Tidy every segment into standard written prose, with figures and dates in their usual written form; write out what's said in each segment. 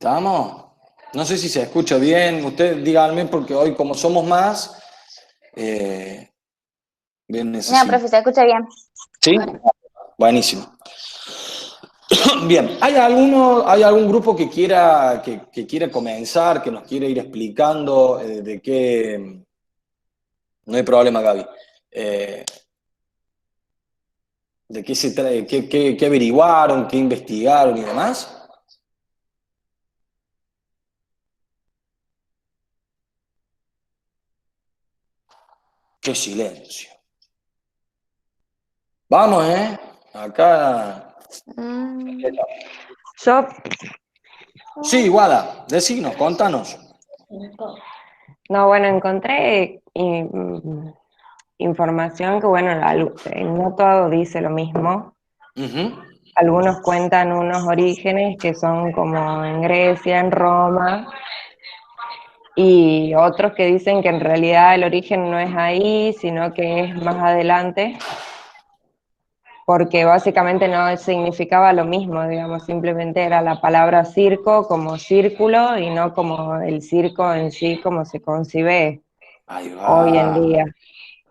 ¿Estamos? No sé si se escucha bien. Ustedes díganme porque hoy, como somos más, eh, bien No, necesito. profe, se escucha bien. ¿Sí? Ahora. Buenísimo. Bien, ¿hay algún grupo que quiera comenzar, que nos quiera ir explicando de qué? No hay problema, Gaby. Eh, ¿De qué se trae, qué averiguaron, qué investigaron y demás? ¡Qué silencio! Vamos, ¿eh? Acá. Yo, Sí, Guada, decinos, contanos. no, bueno, encontré información que, bueno, no todo dice lo mismo. Ujú. Algunos cuentan unos orígenes que son como en Grecia, en Roma, y otros que dicen que en realidad el origen no es ahí, sino que es más adelante, porque básicamente no significaba lo mismo, digamos, simplemente era la palabra circo como círculo y no como el circo en sí como se concibe Ahí hoy en va. día.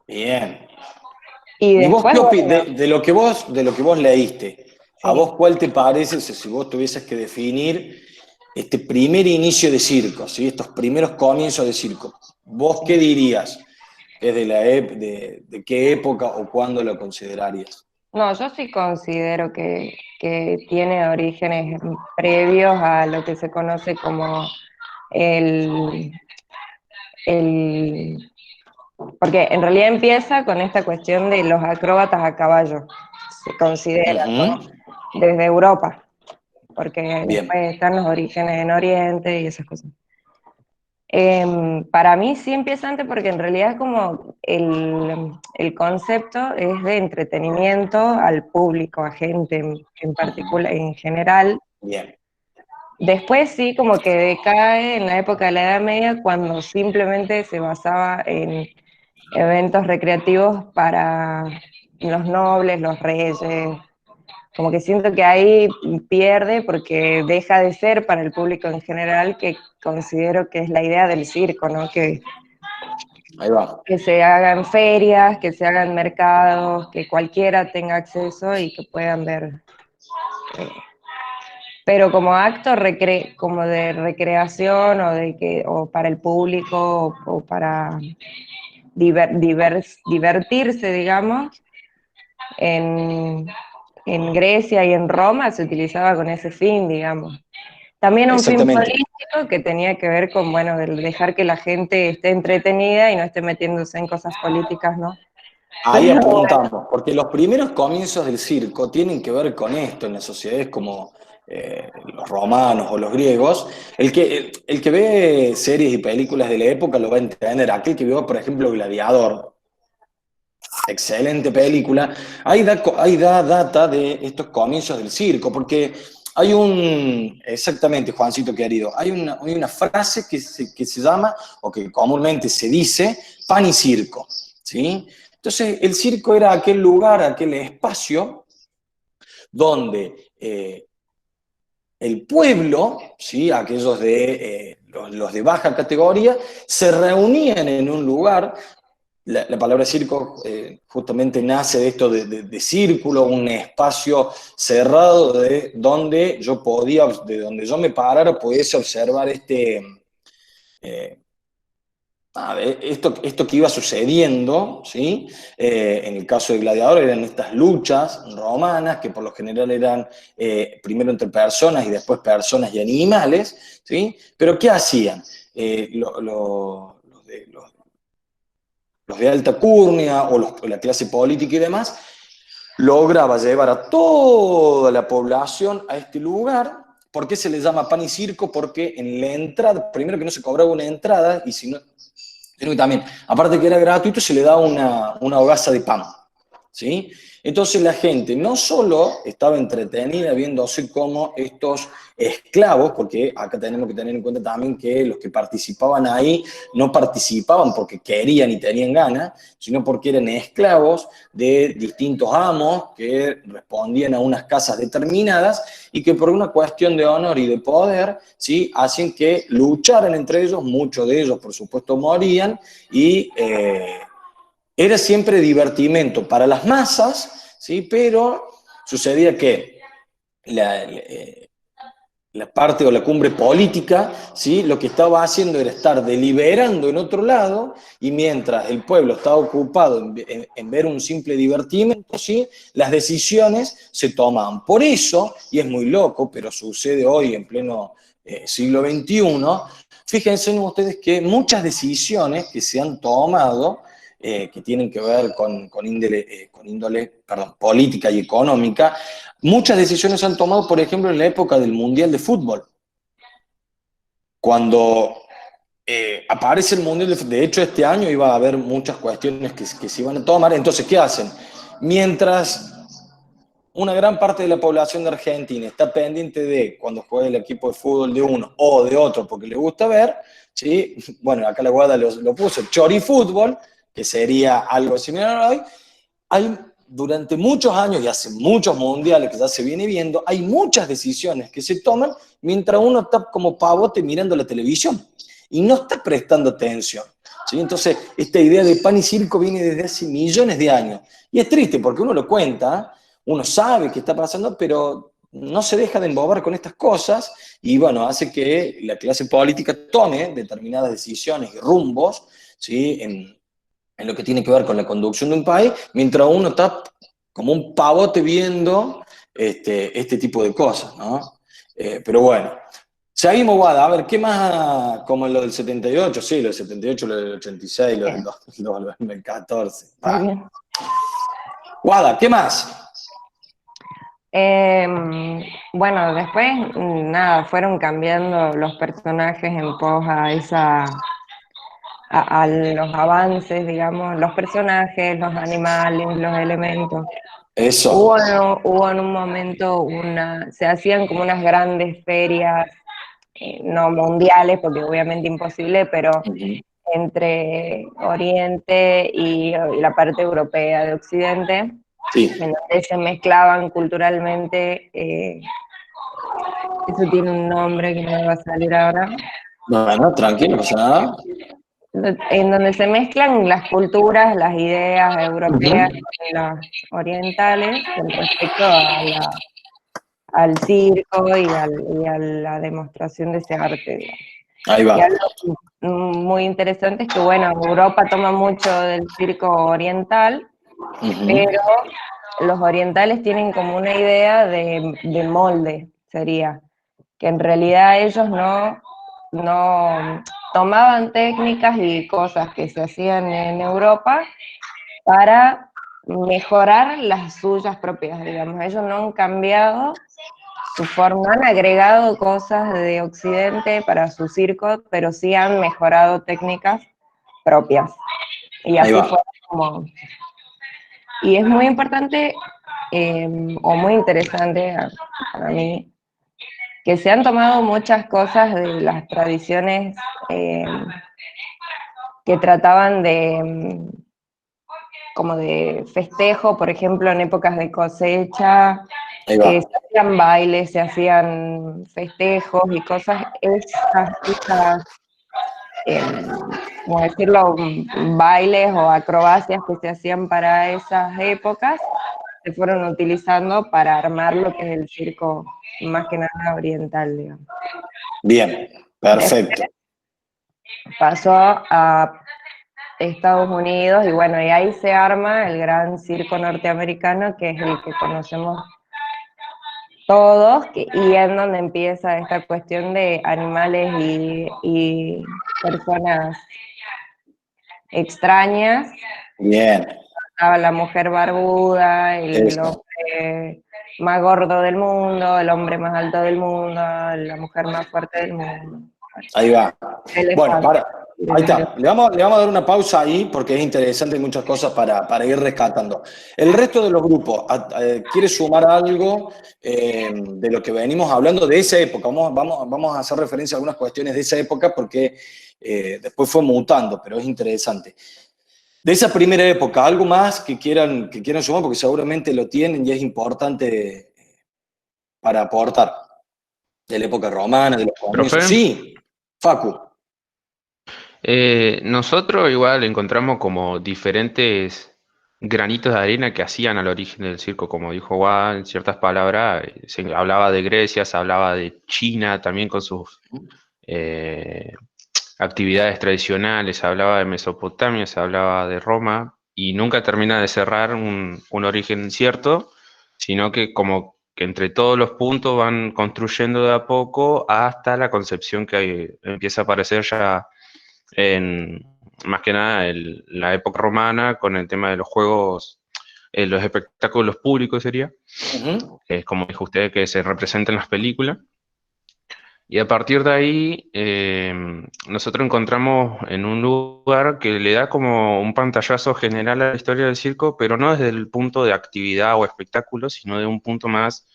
Bien. Y ¿Y vos después, qué bueno, de lo que vos leíste? ¿A sí. vos cuál te parece, si vos tuvieses que definir este primer inicio de circo, ¿sí? Estos primeros comienzos de circo? ¿Vos qué Sí. dirías? ¿Es de qué época o cuándo lo considerarías? No, yo sí considero que tiene orígenes previos a lo que se conoce como el, el... Porque en realidad empieza con esta cuestión de los acróbatas a caballo, se considera, ¿no? Ujú. Desde Europa, porque Bien. después están los orígenes en Oriente y esas cosas. Para mí sí empieza antes porque en realidad es como el concepto es de entretenimiento al público, a gente en particular, en general. Bien. Después sí como que decae en la época de la Edad Media cuando simplemente se basaba en eventos recreativos para los nobles, los reyes, como que siento que ahí pierde porque deja de ser para el público en general, que considero que es la idea del circo, ¿no? Ahí va. Que se hagan ferias, que se hagan mercados, que cualquiera tenga acceso y que puedan ver. eh, pero como acto como de recreación o para el público o para divertirse, digamos, en, en Grecia y en Roma se utilizaba con ese fin, digamos. También un fin Exactamente. político que tenía que ver con, bueno, dejar que la gente esté entretenida y no esté metiéndose en cosas políticas, ¿no? Ahí Pero bueno, apuntamos, porque los primeros comienzos del circo tienen que ver con esto en las sociedades como los romanos o los griegos. El que ve series y películas de la época lo va a entender. Aquel que vio, por ejemplo, Gladiador, excelente película, ahí da data de estos comienzos del circo, porque exactamente, Juancito querido, hay una frase que se llama, o que comúnmente se dice, pan y circo, ¿sí? Entonces, el circo era aquel lugar, aquel espacio donde el pueblo, ¿sí? Aquellos los de baja categoría, se reunían en un lugar. La palabra circo justamente nace de esto de círculo, un espacio cerrado de donde yo me parara, pudiese observar eh, esto que iba sucediendo, ¿sí? En el caso de Gladiador eran estas luchas romanas que por lo general eran primero entre personas y después personas y animales, ¿sí? Pero ¿qué hacían? Los de alta curnia o la clase política y demás, lograba llevar a toda la población a este lugar. ¿Por qué se le llama pan y circo? Porque en la entrada, primero que no se cobraba una entrada, y sino que también, aparte que era gratuito, se le daba una hogaza de pan, ¿sí? Entonces la gente no solo estaba entretenida viéndose cómo estos esclavos, porque acá tenemos que tener en cuenta también que los que participaban ahí no participaban porque querían y tenían ganas, sino porque eran esclavos de distintos amos que respondían a unas casas determinadas y que por una cuestión de honor y de poder, ¿sí?, hacen que lucharan entre ellos, muchos de ellos por supuesto morían, y era siempre divertimento para las masas, ¿sí?, pero sucedía que la, la parte o la cumbre política, ¿sí?, lo que estaba haciendo era estar deliberando en otro lado, y mientras el pueblo estaba ocupado en ver un simple divertimento, ¿sí?, las decisiones se tomaban. Por eso, y es muy loco, pero sucede hoy en pleno siglo XXI, fíjense ustedes que muchas decisiones que se han tomado, que tienen que ver con índole, perdón, política y económica, muchas decisiones se han tomado, por ejemplo, en la época del Mundial de Fútbol. Cuando aparece el Mundial de Fútbol, de hecho este año iba a haber muchas cuestiones que se iban a tomar, entonces, ¿qué hacen? Mientras una gran parte de la población de Argentina está pendiente de cuando juega el equipo de fútbol de uno o de otro porque le gusta ver, ¿sí? Bueno, acá la Guada lo puso, chorifútbol, que sería algo similar hoy. Hay, durante muchos años y hace muchos mundiales que ya se viene viendo, hay muchas decisiones que se toman mientras uno está como pavote mirando la televisión y no está prestando atención, ¿sí? Entonces, esta idea de pan y circo viene desde hace millones de años. Y es triste porque uno lo cuenta, uno sabe qué está pasando, pero no se deja de embobar con estas cosas y, bueno, hace que la clase política tome determinadas decisiones y rumbos, ¿sí?, en lo que tiene que ver con la conducción de un país, mientras uno está como un pavote viendo este tipo de cosas, ¿no? Pero bueno, seguimos, Guada, a ver, ¿qué más? Como lo del 78, sí, lo del 78, lo del 86, lo del 14. Va. Bien. Guada, ¿qué más? Bueno, después, nada, fueron cambiando los personajes en pos a a los avances, digamos, los personajes, los animales, los elementos. Eso. Hubo en un momento se hacían como unas grandes ferias, no mundiales, porque obviamente imposible, pero Uh-huh. entre Oriente y la parte europea de Occidente, Sí. en donde se mezclaban culturalmente, eso tiene un nombre que no me va a salir ahora, Bueno, tranquilo, no pasa nada. en donde se mezclan las culturas, las ideas europeas Uh-huh. y las orientales con respecto al circo y a la demostración de ese arte, digamos. Ahí Y va. algo muy interesante es que, bueno, Europa toma mucho del circo oriental, Uh-huh. pero los orientales tienen como una idea de molde, sería, que en realidad ellos no tomaban técnicas y cosas que se hacían en Europa para mejorar las suyas propias, digamos. Ellos no han cambiado su forma, han agregado cosas de Occidente para su circo, pero sí han mejorado técnicas propias. Y Ahí así va. fue como... Y es muy importante, o muy interesante para mí, que se han tomado muchas cosas de las tradiciones que trataban como de festejo, por ejemplo, en épocas de cosecha, Ahí va. se hacían bailes, se hacían festejos y cosas, como decirlo, bailes o acrobacias que se hacían para esas épocas, se fueron utilizando para armar lo que es el circo, más que nada oriental, digamos. Bien, perfecto. Después pasó a Estados Unidos y bueno, y ahí se arma el gran circo norteamericano, que es el que conocemos todos, y es donde empieza esta cuestión de animales y personas extrañas. Bien. Estaba la mujer barbuda, el Eso. hombre más gordo del mundo, el hombre más alto del mundo, la mujer más fuerte del mundo. Ahí va. Bueno, Elefante. Ahí está. Le vamos a dar una pausa ahí porque es interesante, hay muchas cosas para ir rescatando. El resto de los grupos, ¿quiere sumar algo de lo que venimos hablando de esa época? Vamos a hacer referencia a algunas cuestiones de esa época porque después fue mutando, pero es interesante. De esa primera época, ¿algo más que quieran sumar? Porque seguramente lo tienen y es importante para aportar. De la época romana, de los comienzos. ¿Profe? Sí, Facu. Nosotros igual encontramos como diferentes granitos de arena que hacían al origen del circo, como dijo Juan, en ciertas palabras, se hablaba de Grecia, se hablaba de China también con sus eh, actividades tradicionales, se hablaba de Mesopotamia, se hablaba de Roma, y nunca termina de cerrar un origen cierto, sino que como que entre todos los puntos van construyendo de a poco hasta la concepción que empieza a aparecer ya en, más que nada, la época romana, con el tema de los juegos, los espectáculos públicos sería, que es como dijo usted, que se representan en las películas. Y a partir de ahí, nosotros encontramos en un lugar que le da como un pantallazo general a la historia del circo, pero no desde el punto de actividad o espectáculo, sino de un punto más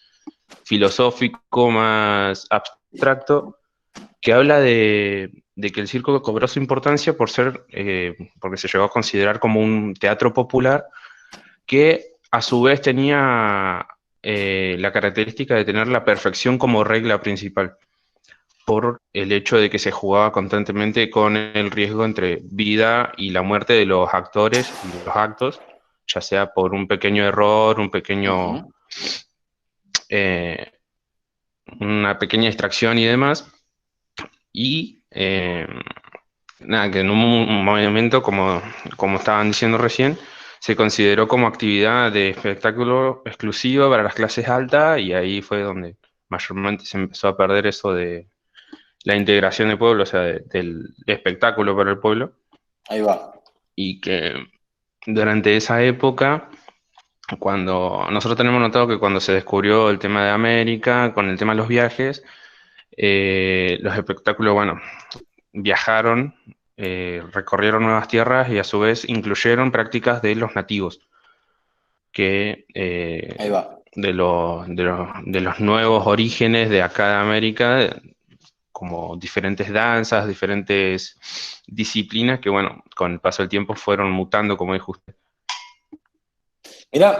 filosófico, más abstracto, que habla de que el circo cobró su importancia por ser, porque se llegó a considerar como un teatro popular que a su vez tenía la característica de tener la perfección como regla principal, por el hecho de que se jugaba constantemente con el riesgo entre vida y la muerte de los actores y de los actos, ya sea por un pequeño error, eh, una pequeña distracción y demás. Y nada, que en un momento, como estaban diciendo recién, se consideró como actividad de espectáculo exclusiva para las clases altas, y ahí fue donde mayormente se empezó a perder eso de la integración del pueblo, o sea, del espectáculo para el pueblo. Ahí va. Y que durante esa época, cuando nosotros tenemos notado que cuando se descubrió el tema de América, con el tema de los viajes, los espectáculos, bueno, viajaron, recorrieron nuevas tierras y a su vez incluyeron prácticas de los nativos, que Ahí va. de los nuevos orígenes de acá de América, como diferentes danzas, diferentes disciplinas que, bueno, con el paso del tiempo fueron mutando, como dijo usted.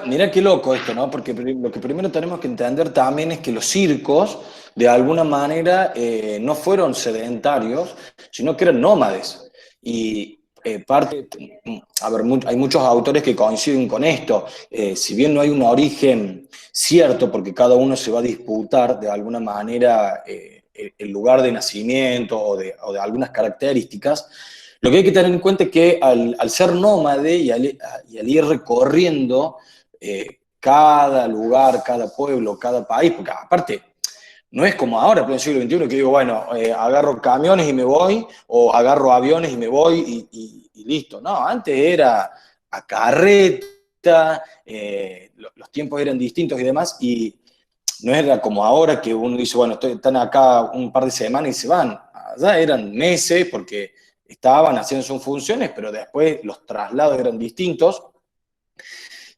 Mira qué loco esto, ¿no? Porque lo que primero tenemos que entender también es que los circos, de alguna manera, no fueron sedentarios, sino que eran nómades. Y a ver, hay muchos autores que coinciden con esto. Si bien no hay un origen cierto, porque cada uno se va a disputar de alguna manera el lugar de nacimiento o de algunas características, lo que hay que tener en cuenta es que al ser nómade y al ir recorriendo cada lugar, cada pueblo, cada país, porque aparte no es como ahora, en el siglo XXI, que digo, bueno, agarro camiones y me voy, o agarro aviones y me voy y listo. No, antes era a carreta, los tiempos eran distintos y demás, y no era como ahora que uno dice, bueno, están acá un par de semanas y se van. Allá eran meses porque estaban haciendo sus funciones, pero después los traslados eran distintos.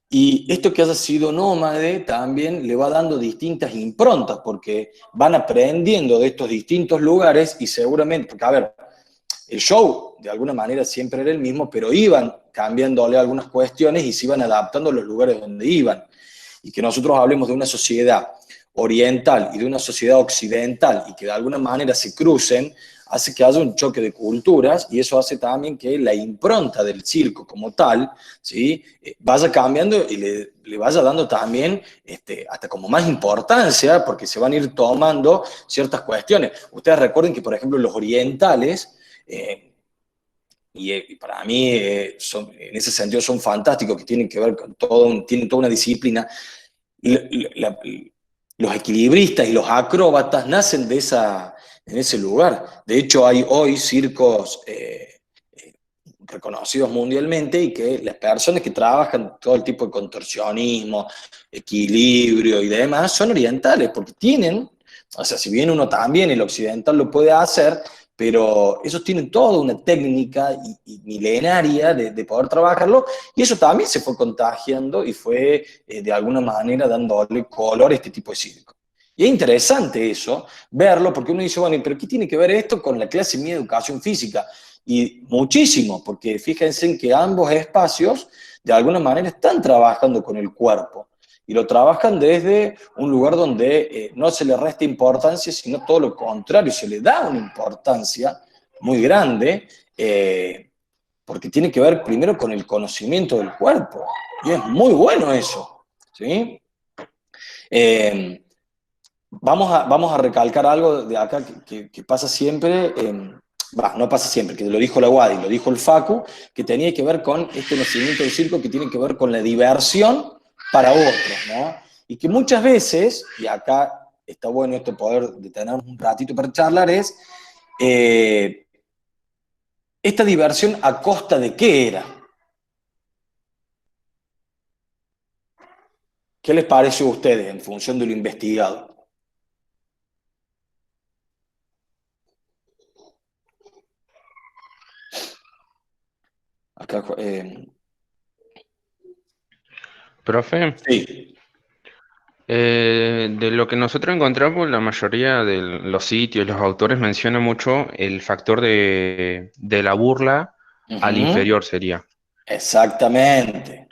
Y esto que haya sido nómade también le va dando distintas improntas, porque van aprendiendo de estos distintos lugares y seguramente, porque a ver, el show de alguna manera siempre era el mismo, pero iban cambiándole algunas cuestiones y se iban adaptando a los lugares donde iban. Y que nosotros hablemos de una sociedad oriental y de una sociedad occidental y que de alguna manera se crucen, hace que haya un choque de culturas y eso hace también que la impronta del circo como tal, ¿sí? Vaya cambiando y le vaya dando también hasta como más importancia porque se van a ir tomando ciertas cuestiones. Ustedes recuerden que, por ejemplo, los orientales, y para mí en ese sentido son fantásticos, que tienen que ver con tienen toda una disciplina. Los equilibristas y los acróbatas nacen en ese lugar. De hecho, hay hoy circos reconocidos mundialmente y que las personas que trabajan todo el tipo de contorsionismo, equilibrio y demás son orientales, porque tienen, o sea, si bien uno también, el occidental lo puede hacer, pero ellos tienen toda una técnica y milenaria de poder trabajarlo, y eso también se fue contagiando y fue de alguna manera dándole color a este tipo de circo. Y es interesante eso, verlo, porque uno dice, bueno, pero ¿qué tiene que ver esto con la clase mía de educación física? Y muchísimo, porque fíjense en que ambos espacios de alguna manera están trabajando con el cuerpo. Y lo trabajan desde un lugar donde no se le resta importancia, sino todo lo contrario, se le da una importancia muy grande, porque tiene que ver primero con el conocimiento del cuerpo. Y es muy bueno eso, ¿sí? Vamos a recalcar algo de acá que pasa siempre, no pasa siempre, que lo dijo la Wadi, lo dijo el Facu, que tenía que ver con este nacimiento del circo, que tiene que ver con la diversión para otros, ¿no? Y que muchas veces, y acá está bueno esto poder detenernos un ratito para charlar, es esta diversión a costa de qué era. ¿Qué les parece a ustedes en función de lo investigado? Acá, Profe, sí. de lo que nosotros encontramos, la mayoría de los sitios, los autores mencionan mucho el factor de la burla al Ujú. inferior sería. Exactamente.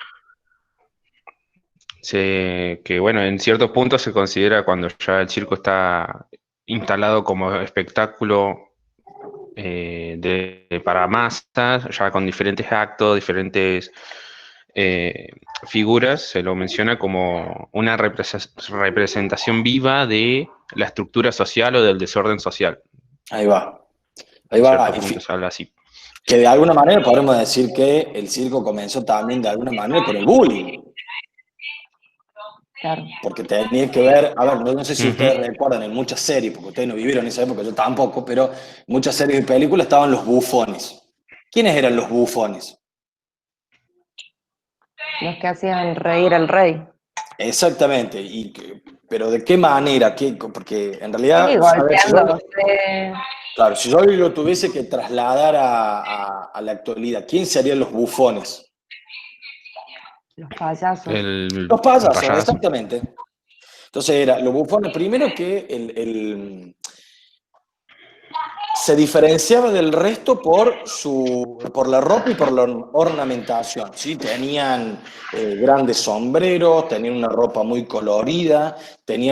Que bueno, en ciertos puntos se considera cuando ya el circo está instalado como espectáculo para masas, ya con diferentes actos, diferentes figuras, se lo menciona como una representación viva de la estructura social o del desorden social. Ahí va. Ahí En va. ciertos puntos se habla así. Que de alguna manera podemos decir que el circo comenzó también de alguna manera con el bullying. Claro. Porque tenía que ver, a ver, no sé si Ujú. ustedes recuerdan en muchas series, porque ustedes no vivieron esa época, yo tampoco, pero en muchas series y películas estaban los bufones. ¿Quiénes eran los bufones? Los que hacían reír al rey. Exactamente, pero ¿de qué manera? Porque en realidad, Sí, a ver, golpeándose. claro, si yo hoy lo tuviese que trasladar a la actualidad, ¿quién serían los bufones? Los payasos. Los El payasos, payaso. exactamente. Entonces era, los bufones, primero que se diferenciaba del resto por la ropa y por la ornamentación, ¿sí? Tenían grandes sombreros, tenían una ropa muy colorida,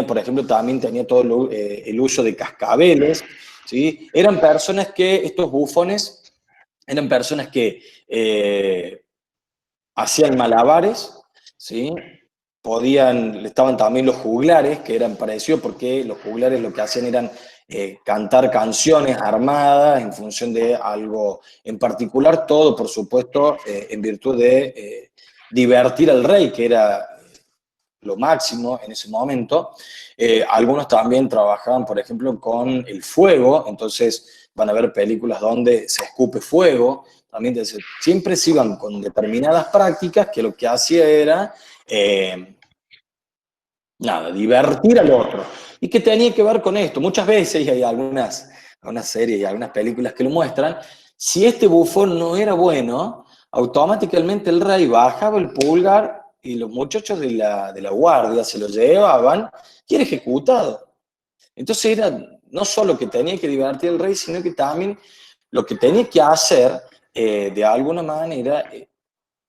por ejemplo, también tenía todo el uso de cascabeles, ¿sí? Estos bufones, eran personas que hacían malabares, ¿sí? Estaban también los juglares, que eran parecidos porque los juglares lo que hacían eran cantar canciones armadas en función de algo en particular, todo por supuesto en virtud de divertir al rey, que era lo máximo en ese momento. Algunos también trabajaban, por ejemplo, con el fuego, entonces van a ver películas donde se escupe fuego, también siempre se iban con determinadas prácticas que lo que hacía era divertir al otro. ¿Y qué tenía que ver con esto? Muchas veces, y hay algunas series y algunas películas que lo muestran, si este bufón no era bueno, automáticamente el rey bajaba el pulgar y los muchachos de la guardia se lo llevaban y era ejecutado. Entonces era no solo que tenía que divertir al rey, sino que también lo que tenía que hacer, de alguna manera,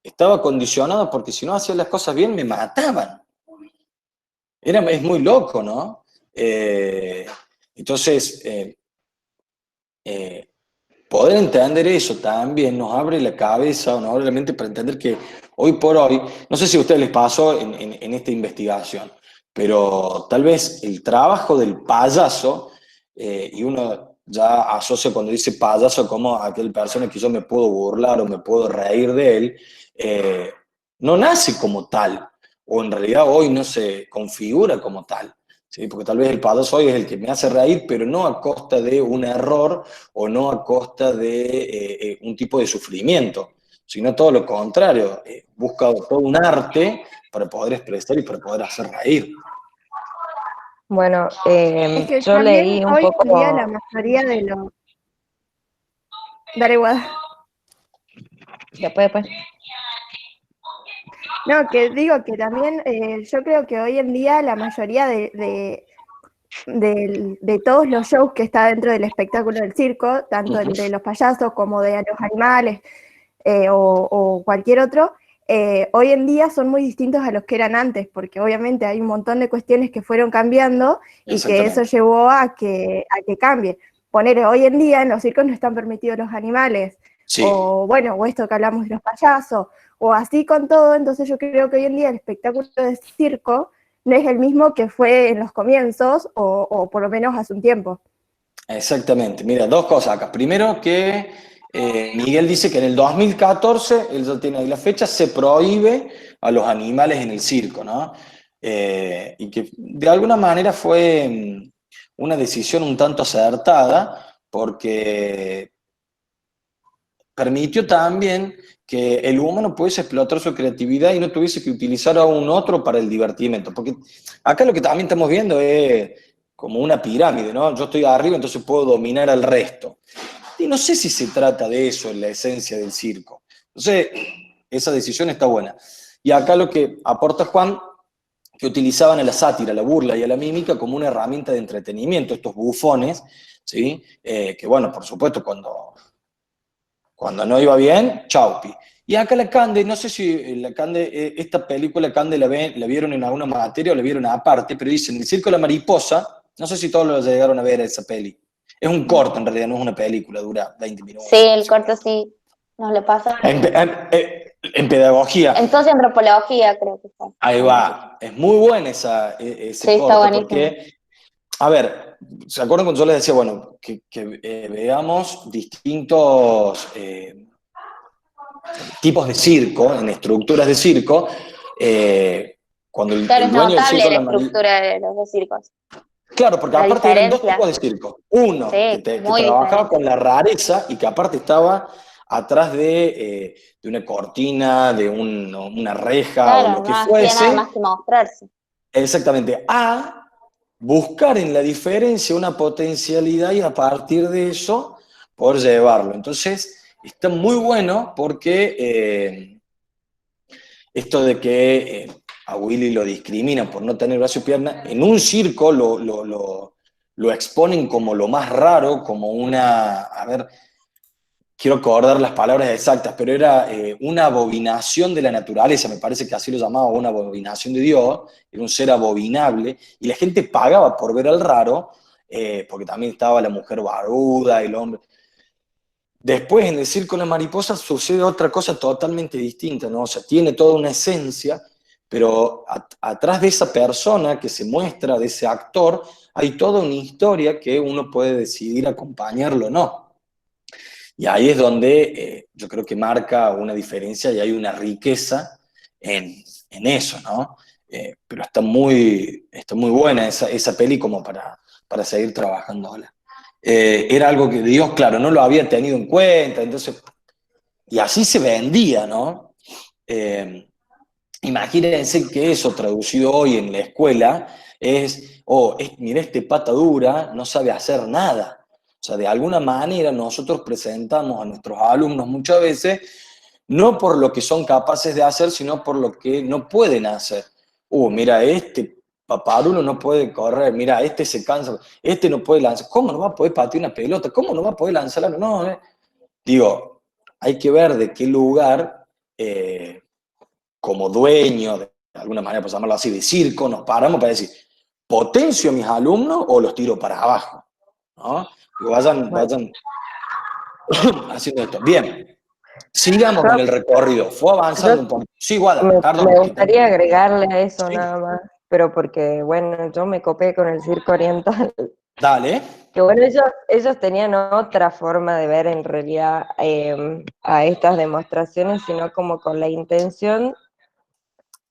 estaba condicionado porque si no hacía las cosas bien me mataban. Es muy loco, ¿no? Entonces, poder entender eso también nos abre la cabeza, nos abre la mente para entender que hoy por hoy, no sé si a ustedes les pasó en esta investigación, pero tal vez el trabajo del payaso, y uno ya asocia cuando dice payaso como aquel persona que yo me puedo burlar o me puedo reír de él, no nace como tal, o en realidad hoy no se configura como tal. ¿Sí? Porque tal vez el payaso hoy es el que me hace reír, pero no a costa de un error o no a costa de un tipo de sufrimiento, sino todo lo contrario, busca todo un arte para poder expresar y para poder hacer reír. Bueno, Es que yo también leí un hoy en día poco. la mayoría de los... Dale, Guada. Después. No, que digo que también yo creo que hoy en día la mayoría de todos los shows que está dentro del espectáculo del circo, tanto el de los payasos como de los animales o cualquier otro, hoy en día son muy distintos a los que eran antes, porque obviamente hay un montón de cuestiones que fueron cambiando y que eso llevó a que cambie. Poner hoy en día en los circos no están permitidos los animales, Sí. o bueno, o esto que hablamos de los payasos, o así con todo. Entonces yo creo que hoy en día el espectáculo de circo no es el mismo que fue en los comienzos, o por lo menos hace un tiempo. Exactamente. Mira, dos cosas acá. Primero que Miguel dice que en el 2014, él ya tiene ahí la fecha, se prohíbe a los animales en el circo, ¿no? Y que de alguna manera fue una decisión un tanto acertada, porque permitió también que el humano pudiese explotar su creatividad y no tuviese que utilizar a un otro para el divertimento. Porque acá lo que también estamos viendo es como una pirámide, ¿no? Yo estoy arriba, entonces puedo dominar al resto. Y no sé si se trata de eso en la esencia del circo. Entonces, esa decisión está buena. Y acá lo que aporta Juan, que utilizaban a la sátira, a la burla y a la mímica como una herramienta de entretenimiento, estos bufones, ¿sí? Que bueno, por supuesto, cuando no iba bien, chaupi. Y acá la Cande, no sé si la Cande, esta película Cande la vieron en alguna materia o la vieron aparte, pero dicen, El Circo de la Mariposa, no sé si todos lo llegaron a ver esa peli. Es un corto en realidad, no es una película, dura 20 minutos. Sí, el corto sí, nos lo pasa. En pedagogía. En socioantropología creo que fue. Ahí va, es muy buena ese Sí, corto, está buenísimo. porque, a ver, ¿se acuerdan cuando yo les decía, bueno, que veamos distintos tipos de circo, en estructuras de circo, cuando el Claro, es dueño del notable circo... la estructura de los dos circos. Claro, porque La aparte eran dos diferencia. tipos de circo. Uno, Sí, que muy trabajaba diferente. con la rareza y que aparte estaba atrás de una cortina, de una reja o Claro, lo que no hacía nada fuese. más que mostrarse. Exactamente. A buscar en la diferencia una potencialidad y a partir de eso poder llevarlo. Entonces, está muy bueno porque esto de que a Willy lo discriminan por no tener brazo y pierna, en un circo lo exponen como lo más raro, como una, a ver, quiero acordar las palabras exactas, pero era una abominación de la naturaleza, me parece que así lo llamaba, una abominación de Dios, era un ser abominable, y la gente pagaba por ver al raro, porque también estaba la mujer barbuda, el hombre. Después, en el Circo de las Mariposas sucede otra cosa totalmente distinta, ¿no? O sea, tiene toda una esencia, pero atrás de esa persona que se muestra, de ese actor, hay toda una historia que uno puede decidir acompañarlo o no. Y ahí es donde yo creo que marca una diferencia y hay una riqueza en eso, ¿no? Pero está muy buena esa peli como para seguir trabajándola. Era algo que Dios, claro, no lo había tenido en cuenta, entonces, y así se vendía, ¿no? Imagínense que eso traducido hoy en la escuela es, mira, este pata dura, no sabe hacer nada. O sea, de alguna manera nosotros presentamos a nuestros alumnos muchas veces, no por lo que son capaces de hacer, sino por lo que no pueden hacer. Mira, este paparulo no puede correr, mira, este se cansa, este no puede lanzar. ¿Cómo no va a poder patear una pelota? ¿Cómo no va a poder lanzarla? No, Digo, hay que ver de qué lugar, como dueño, de alguna manera, por llamarlo así, de circo, nos paramos para decir, ¿potencio a mis alumnos o los tiro para abajo? ¿No? Que vayan haciendo esto. Bien, sigamos con el recorrido. Fue avanzando un poco. Sí, Guada, perdón. Me gustaría agregarle a eso Sí. nada más, pero porque, bueno, yo me copé con el circo oriental. Dale. Que bueno, ellos tenían otra forma de ver en realidad a estas demostraciones, sino como con la intención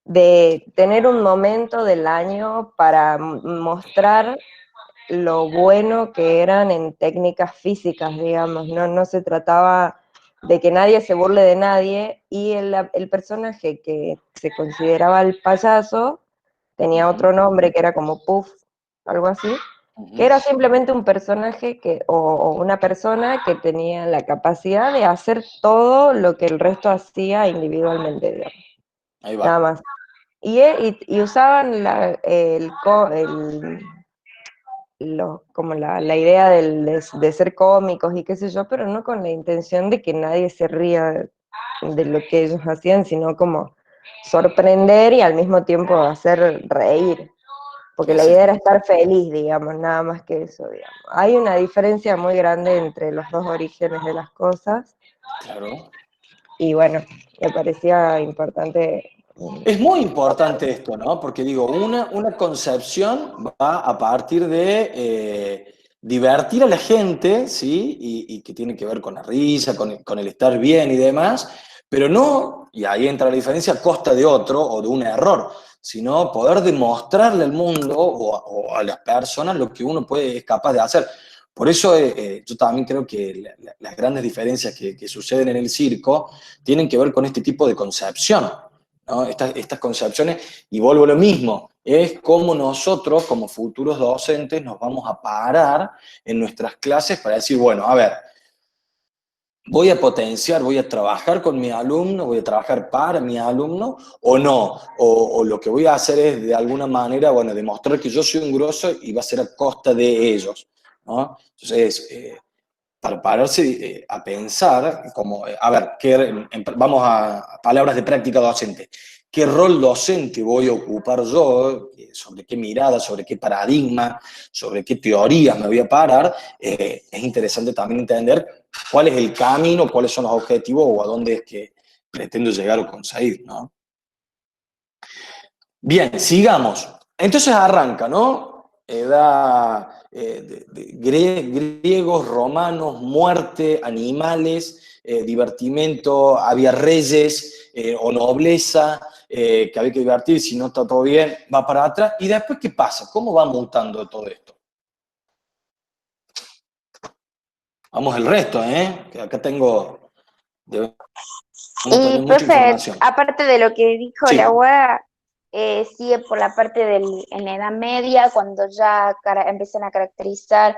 de tener un momento del año para mostrar lo bueno que eran en técnicas físicas, digamos, no se trataba de que nadie se burle de nadie, y el personaje que se consideraba el payaso tenía otro nombre que era como Puff, algo así, que era simplemente un personaje o una persona que tenía la capacidad de hacer todo lo que el resto hacía individualmente, digamos. Ahí va. Nada más. Y usaban como la idea de ser cómicos y qué sé yo, pero no con la intención de que nadie se ría de lo que ellos hacían, sino como sorprender y al mismo tiempo hacer reír. Porque la idea era estar feliz, digamos, nada más que eso, digamos. Hay una diferencia muy grande entre los dos orígenes de las cosas, Claro. y bueno, me parecía importante. Es muy importante esto, ¿no? Porque digo, una concepción va a partir de divertir a la gente, ¿sí? Y que tiene que ver con la risa, con el estar bien y demás, pero no, y ahí entra la diferencia, a costa de otro o de un error, sino poder demostrarle al mundo o a las personas lo que uno es capaz de hacer. Por eso yo también creo que las grandes diferencias que suceden en el circo tienen que ver con este tipo de concepción, ¿no? Estas concepciones, y vuelvo a lo mismo, es cómo nosotros, como futuros docentes, nos vamos a parar en nuestras clases para decir, bueno, a ver, voy a potenciar, voy a trabajar con mi alumno, voy a trabajar para mi alumno, o no, o lo que voy a hacer es, de alguna manera, bueno, demostrar que yo soy un grosso y va a ser a costa de ellos, ¿no? Entonces, para pararse a pensar, como, a ver, vamos a palabras de práctica docente. ¿Qué rol docente voy a ocupar yo? ¿Sobre qué mirada, sobre qué paradigma, sobre qué teorías me voy a parar? Es interesante también entender cuál es el camino, cuáles son los objetivos o a dónde es que pretendo llegar o conseguir, ¿no? Bien, sigamos. Entonces arranca, ¿no? Edad griegos, romanos, muerte, animales, divertimento, había reyes o nobleza, que había que divertir, si no está todo bien, va para atrás. ¿Y después qué pasa? ¿Cómo va mutando todo esto? Vamos el resto, ¿eh? Que acá debemos tener Y, mucha profe, información. aparte de lo que dijo Sí. la UA, sigue por la parte en la Edad Media, cuando ya empiezan a caracterizar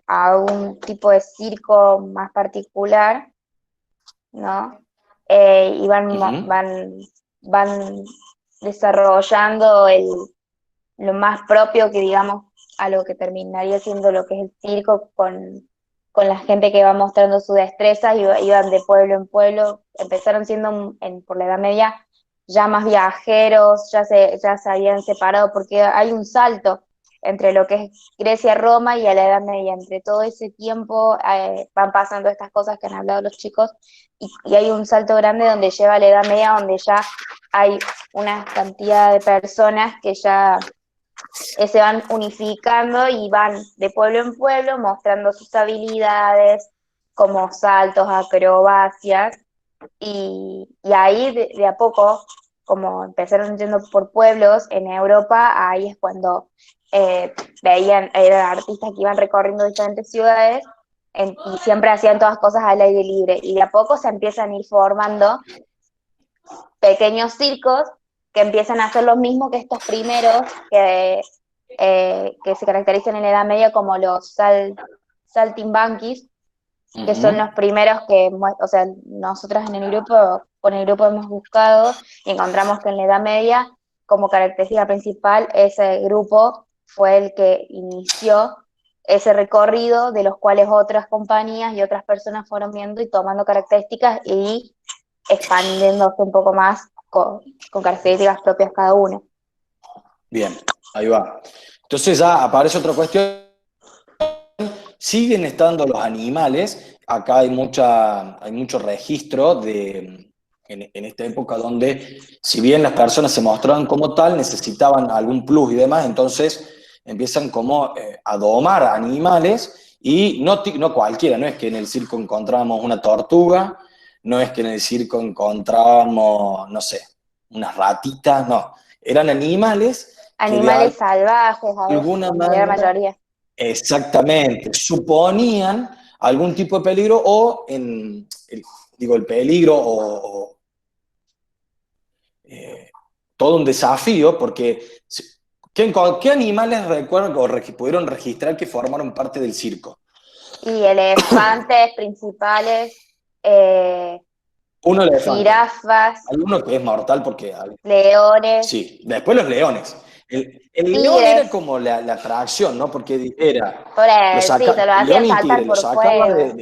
a un tipo de circo más particular, ¿no? Y Ujú. van desarrollando lo más propio que, digamos, a lo que terminaría siendo lo que es el circo con la gente que va mostrando su destreza, y iban de pueblo en pueblo, empezaron siendo por la Edad Media ya más viajeros, ya se habían separado, porque hay un salto entre lo que es Grecia, Roma y a la Edad Media. Entre todo ese tiempo van pasando estas cosas que han hablado los chicos, y hay un salto grande donde lleva a la Edad Media, donde ya hay una cantidad de personas que ya se van unificando y van de pueblo en pueblo mostrando sus habilidades, como saltos, acrobacias, y ahí de a poco, como empezaron yendo por pueblos en Europa, ahí es cuando eran artistas que iban recorriendo diferentes ciudades, y siempre hacían todas cosas al aire libre, y de a poco se empiezan a ir formando pequeños circos que empiezan a hacer lo mismo que estos primeros, que se caracterizan en la Edad Media como los saltimbanquis, que son los primeros que, o sea, nosotros con el grupo hemos buscado y encontramos que en la Edad Media, como característica principal, ese grupo fue el que inició ese recorrido, de los cuales otras compañías y otras personas fueron viendo y tomando características y expandiéndose un poco más con características propias cada uno. Bien, ahí va. Entonces ya aparece otra cuestión. Siguen estando los animales. Acá hay mucho registro en esta época donde, si bien las personas se mostraban como tal, necesitaban algún plus y demás, entonces empiezan como a domar animales, y no cualquiera, no es que en el circo encontrábamos una tortuga, no es que en el circo encontrábamos, no sé, unas ratitas, no. Eran animales que de Animales salvajes, a veces, alguna en la gran manera, mayoría. exactamente, suponían algún tipo de peligro o, digo, el peligro o todo un desafío, porque ¿Qué animales recuerdan o pudieron registrar que formaron parte del circo? Y elefantes principales, Uno elefante. jirafas, Hay uno que es mortal porque... leones, Sí, después los leones. El león tigres. era como la atracción, ¿no? Porque era... Sí, te lo león hacían y saltar tigre, lo por sacaba fuego.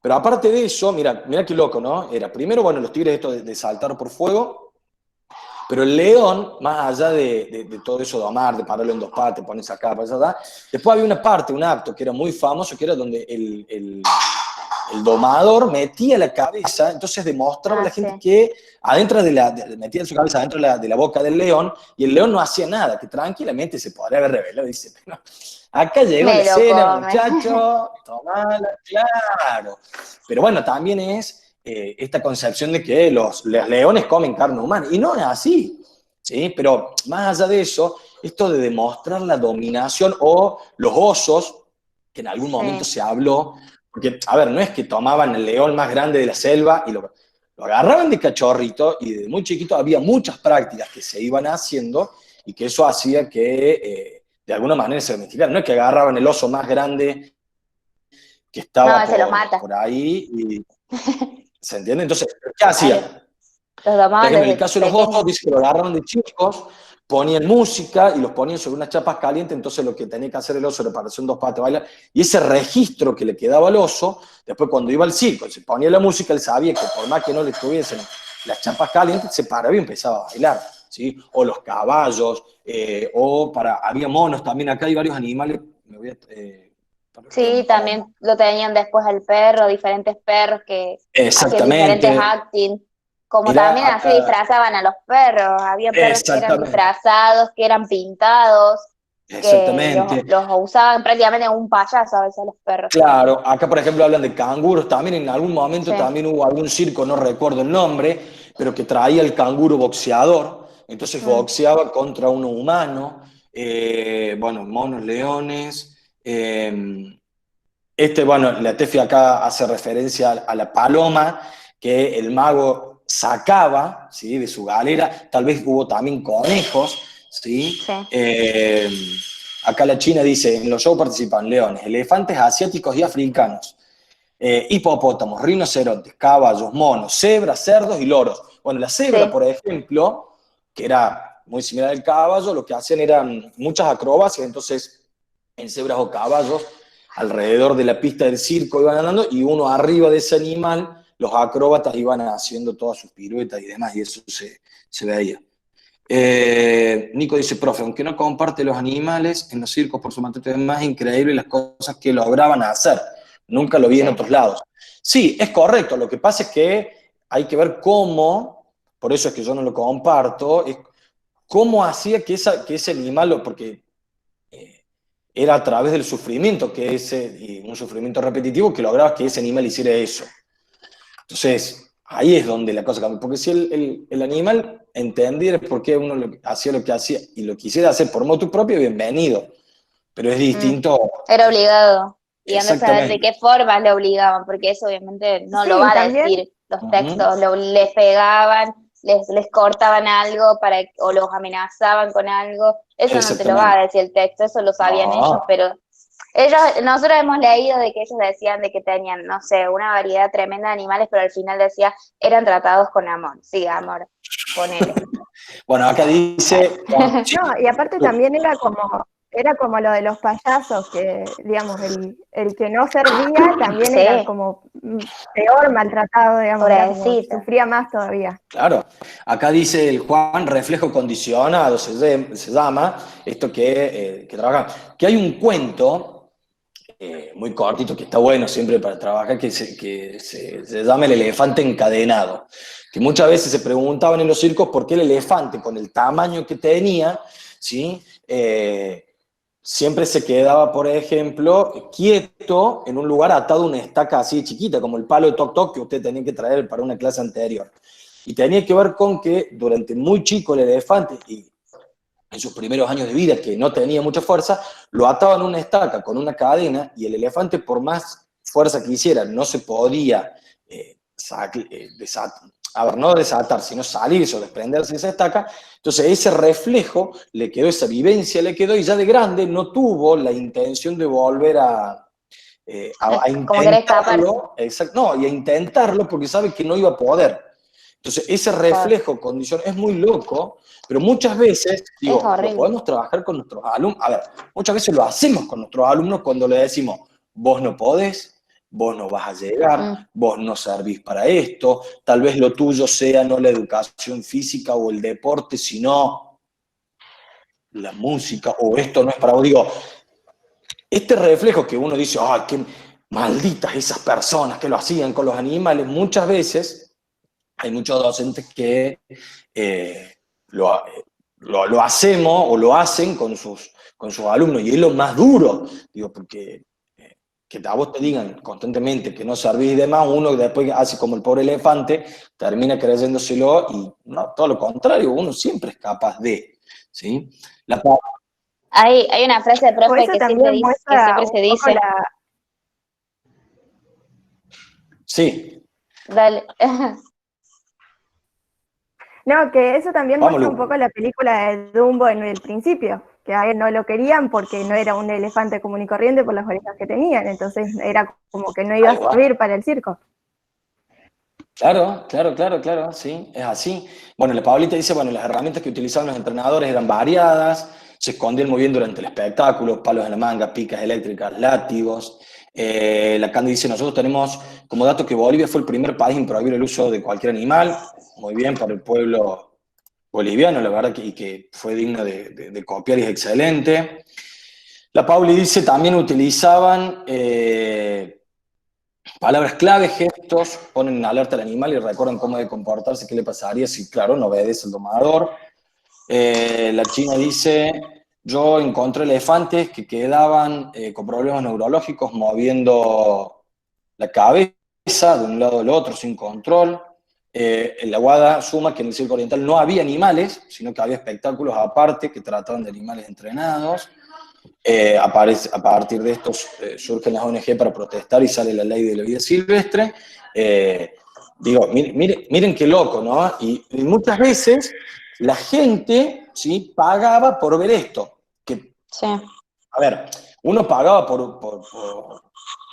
Pero aparte de eso, mira qué loco, ¿no? Era primero, bueno, los tigres esto de saltar por fuego, pero el león, más allá de todo eso de amar, de pararlo en dos patas, pones acá, para allá, después había una parte, un acto que era muy famoso, que era donde el domador metía la cabeza, entonces demostraba a la gente Sí. que adentro metía su cabeza adentro de la boca del león, y el león no hacía nada, que tranquilamente se podría haber revelado, dice, pero acá llegó la Me lo escena, come. muchacho, tomala, claro. Pero bueno, también es esta concepción de que los leones comen carne humana, y no es así, ¿sí? Pero más allá de eso, esto de demostrar la dominación, o los osos, que en algún momento se habló, porque, a ver, no es que tomaban el león más grande de la selva y lo agarraban de cachorrito, y desde muy chiquito había muchas prácticas que se iban haciendo, y que eso hacía que de alguna manera se domesticaran. No es que agarraban el oso más grande que estaba No, se los mata. por ahí y... ¿Se entiende? Entonces, ¿qué hacían? Los Por domaban ejemplo, en el desde caso de los pequeños. osos, dice que lo agarraron de chicos, ponían música y los ponían sobre unas chapas calientes, entonces lo que tenía que hacer el oso era pararse en dos patas, bailar, y ese registro que le quedaba al oso, después cuando iba al circo, se ponía la música, él sabía que por más que no le tuviesen las chapas calientes, se paraba y empezaba a bailar, ¿sí? O los caballos, había monos también, acá hay varios animales, me voy a... para el Sí, tiempo. también lo tenían después al perro, diferentes perros que hacían diferentes Exactamente. acting. Como Mirá, también así acá, disfrazaban a los perros. Había perros que eran exactamente, disfrazados, que eran pintados, que exactamente. los usaban prácticamente como un payaso a veces los perros. Claro, acá por ejemplo hablan de canguros, también en algún momento Sí, también hubo algún circo, no recuerdo el nombre, pero que traía el canguro boxeador, entonces boxeaba contra uno humano, bueno, monos, leones, bueno, la Tefi acá hace referencia a la paloma que el mago sacaba, ¿sí? De su galera, tal vez hubo también conejos, ¿sí? sí. Acá la China dice, en los shows participan leones, elefantes asiáticos y africanos, hipopótamos, rinocerontes, caballos, monos, cebras, cerdos y loros. Bueno, la cebra, Sí. por ejemplo, que era muy similar al caballo, lo que hacían eran muchas acrobacias, entonces en cebras o caballos, alrededor de la pista del circo iban andando, y uno arriba de ese animal, los acróbatas iban haciendo todas sus piruetas y demás, y eso se veía. Nico dice, profe, aunque no comparte los animales, en los circos por su maltrato es más increíble las cosas que lograban hacer. Nunca lo vi en otros lados. Sí, es correcto. Lo que pasa es que hay que ver cómo, por eso es que yo no lo comparto, es cómo hacía que ese animal, porque era a través del sufrimiento, y un sufrimiento repetitivo, que lograba que ese animal hiciera eso. Entonces, ahí es donde la cosa cambia. Porque si el animal entendiera por qué uno hacía lo que hacía y lo quisiera hacer por motu propio, bienvenido. Pero es distinto. Era obligado. Y anda a saber de Exactamente. qué formas le obligaban, porque eso obviamente no Sí, lo va a también. decir los textos. Les pegaban, les cortaban algo o los amenazaban con algo. Eso no te lo va a decir el texto, eso lo sabían ellos, No. pero nosotros hemos leído de que ellos decían de que tenían, no sé, una variedad tremenda de animales, pero al final decía, eran tratados con amor. Sí, amor, ponele. Bueno, acá dice. No, y aparte también era como lo de los payasos, que digamos, el que no servía también Sí. era como peor maltratado, digamos, era como Pobrecito. sufría más todavía. Claro, acá dice el Juan, reflejo condicionado se llama, esto que trabaja. Que hay un cuento muy cortito, que está bueno siempre para trabajar, que se llama El elefante encadenado. Que muchas veces se preguntaban en los circos por qué el elefante, con el tamaño que tenía, ¿sí? Siempre se quedaba, por ejemplo, quieto en un lugar atado a una estaca así chiquita, como el palo de toc toc que usted tenía que traer para una clase anterior. Y tenía que ver con que durante muy chico el elefante, y en sus primeros años de vida, que no tenía mucha fuerza, lo ataban a una estaca con una cadena, y el elefante, por más fuerza que hiciera, no se podía a ver, no desatar, sino salirse o desprenderse de esa estaca. Entonces ese reflejo le quedó, esa vivencia le quedó, y ya de grande no tuvo la intención de volver a Como querer escaparse. intentarlo, no, y a intentarlo porque sabe que no iba a poder. Entonces ese reflejo, condición, es muy loco, pero muchas veces, digo, Es horrible. lo podemos trabajar con nuestros alumnos. A ver, muchas veces lo hacemos con nuestros alumnos cuando le decimos, vos no podés, vos no vas a llegar, vos no servís para esto, tal vez lo tuyo sea no la educación física o el deporte, sino la música, o esto no es para vos. Digo, este reflejo que uno dice, ¡ay, qué malditas esas personas que lo hacían con los animales! Muchas veces hay muchos docentes que lo hacemos o lo hacen con sus alumnos, y es lo más duro, digo, porque que a vos te digan constantemente que no servís y demás, uno después hace como el pobre elefante, termina creyéndoselo, y no, todo lo contrario, uno siempre es capaz de, ¿sí? Hay una frase de O profe eso que también siempre muestra se un poco dice. Sí. Dale. No, que eso también Vamos, muestra Lu. un poco la película de Dumbo en el principio, que a él no lo querían porque no era un elefante común y corriente por las orejas que tenían, entonces era como que no iba a servir para el circo. Claro, sí, es así. Bueno, la Pablita dice, bueno, las herramientas que utilizaban los entrenadores eran variadas, se escondían muy bien durante el espectáculo, palos en la manga, picas eléctricas, látigos. La Candy dice, nosotros tenemos como dato que Bolivia fue el primer país en prohibir el uso de cualquier animal. Muy bien para el pueblo boliviano, la verdad, y que fue digno de copiar y es excelente. La Pauli dice, también utilizaban palabras clave, gestos, ponen en alerta al animal y recuerdan cómo debe comportarse, qué le pasaría si, claro, no obedece al domador. La China dice, yo encontré elefantes que quedaban con problemas neurológicos moviendo la cabeza de un lado al otro sin control. La Wada suma que en el circo oriental no había animales, sino que había espectáculos aparte que trataban de animales entrenados. A partir de estos surgen las ONG para protestar y sale la ley de la vida silvestre. Digo, miren qué loco, ¿no? Y muchas veces la gente, ¿sí?, pagaba por ver esto. Que, Sí. a ver, uno pagaba por ver un show.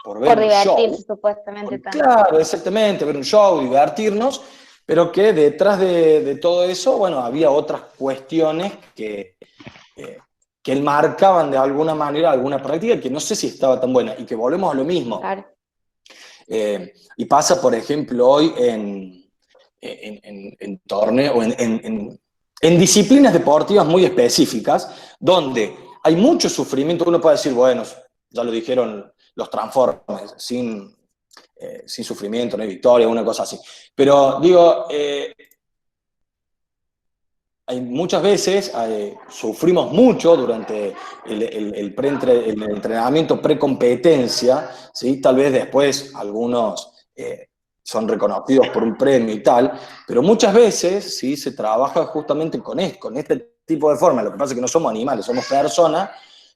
Por divertirse, supuestamente. Claro, exactamente, ver un show, divertirnos, pero que detrás de todo eso, bueno, había otras cuestiones que marcaban de alguna manera alguna práctica que no sé si estaba tan buena, y que volvemos a lo mismo. Claro. Y pasa, por ejemplo, hoy en torneos, o en disciplinas deportivas muy específicas, donde hay mucho sufrimiento. Uno puede decir, bueno, ya lo dijeron los Transformers, sin sufrimiento no hay victoria, una cosa así. Pero digo, muchas veces sufrimos mucho durante el entrenamiento pre-competencia, ¿sí? Tal vez después algunos son reconocidos por un premio y tal, pero muchas veces, ¿sí?, se trabaja justamente con este tipo de forma. Lo que pasa es que no somos animales, somos personas,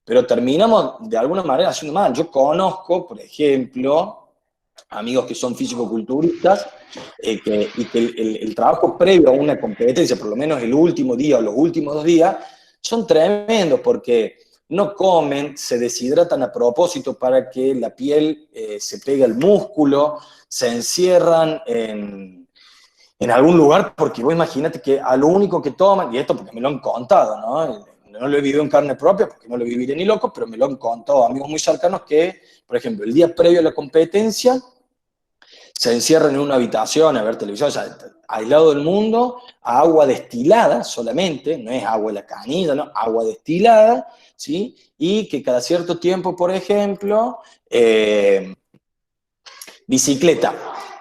pero terminamos de alguna manera haciendo mal. Yo conozco, por ejemplo, amigos que son físico-culturistas, y que el trabajo previo a una competencia, por lo menos el último día o los últimos 2 días, son tremendos, porque no comen, se deshidratan a propósito para que la piel se pegue al músculo, se encierran en algún lugar, porque vos imagínate que a lo único que toman, y esto porque me lo han contado, ¿no? No lo he vivido en carne propia, porque no lo viviré ni loco, pero me lo han contado amigos muy cercanos que, por ejemplo, el día previo a la competencia, se encierran en una habitación a ver televisión, o sea, aislado del mundo, a agua destilada solamente, no es agua de la canilla, no, agua destilada, ¿sí? Y que cada cierto tiempo, por ejemplo, bicicleta,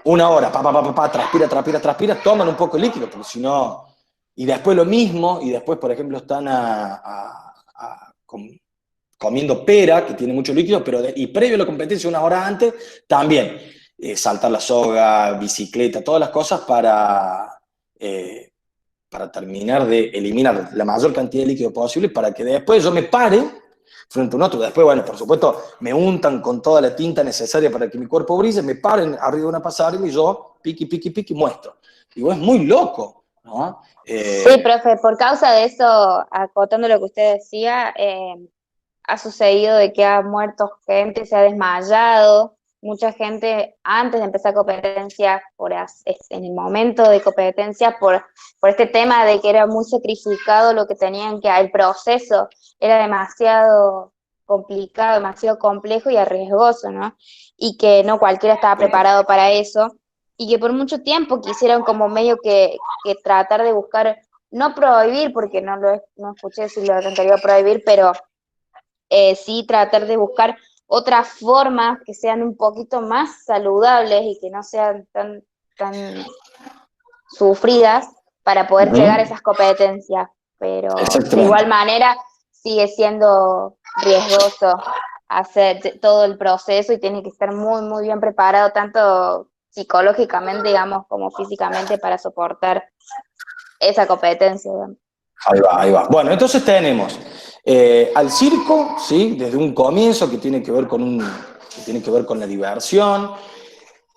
1 hora, transpira, toman un poco de líquido, porque si no... Y después lo mismo, y después, por ejemplo, están comiendo pera, que tiene mucho líquido, y previo a la competencia, 1 hora antes, también saltar la soga, bicicleta, todas las cosas para terminar de eliminar la mayor cantidad de líquido posible, para que después yo me pare frente a un otro. Después, bueno, por supuesto, me untan con toda la tinta necesaria para que mi cuerpo brille, me paren arriba de una pasarela y yo, piqui, muestro. Digo, es muy loco, ¿no? Sí, profe, por causa de eso, acotando lo que usted decía, ha sucedido de que ha muerto gente, se ha desmayado, mucha gente antes de empezar competencia, en el momento de competencia, por este tema de que era muy sacrificado lo que tenían que, el proceso era demasiado complicado, demasiado complejo y arriesgoso, ¿no? Y que no cualquiera estaba preparado para eso, y que por mucho tiempo quisieron como medio que tratar de buscar, no prohibir, porque no escuché si lo anterior prohibir, pero sí tratar de buscar otras formas que sean un poquito más saludables y que no sean tan sufridas para poder llegar a esas competencias, pero de igual manera sigue siendo riesgoso hacer todo el proceso y tiene que estar muy, muy bien preparado, tanto psicológicamente, digamos, como físicamente para soportar esa competencia, digamos. Ahí va, ahí va. Bueno, entonces tenemos al circo, ¿sí? Desde un comienzo que tiene que ver con la diversión,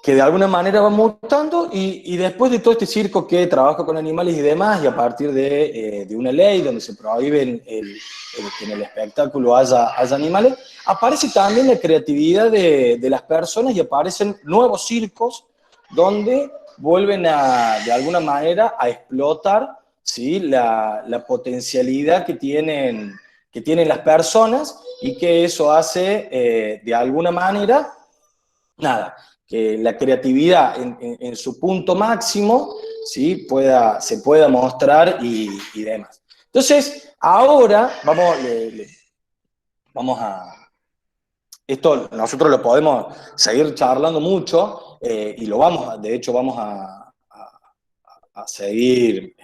que de alguna manera va mutando, y después de todo este circo que trabaja con animales y demás, y a partir de una ley donde se prohíben que en el espectáculo haya animales, aparece también la creatividad de las personas y aparecen nuevos circos donde vuelven de alguna manera a explotar, ¿sí? la potencialidad que tienen las personas, y que eso hace de alguna manera, nada, que la creatividad en su punto máximo, ¿sí? se pueda mostrar y demás. Entonces, ahora vamos a... Esto nosotros lo podemos seguir charlando mucho, y de hecho vamos a seguir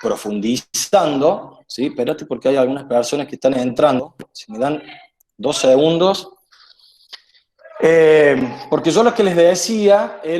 profundizando, ¿sí? Espérate, porque hay algunas personas que están entrando. Si me dan 2 segundos. Porque yo lo que les decía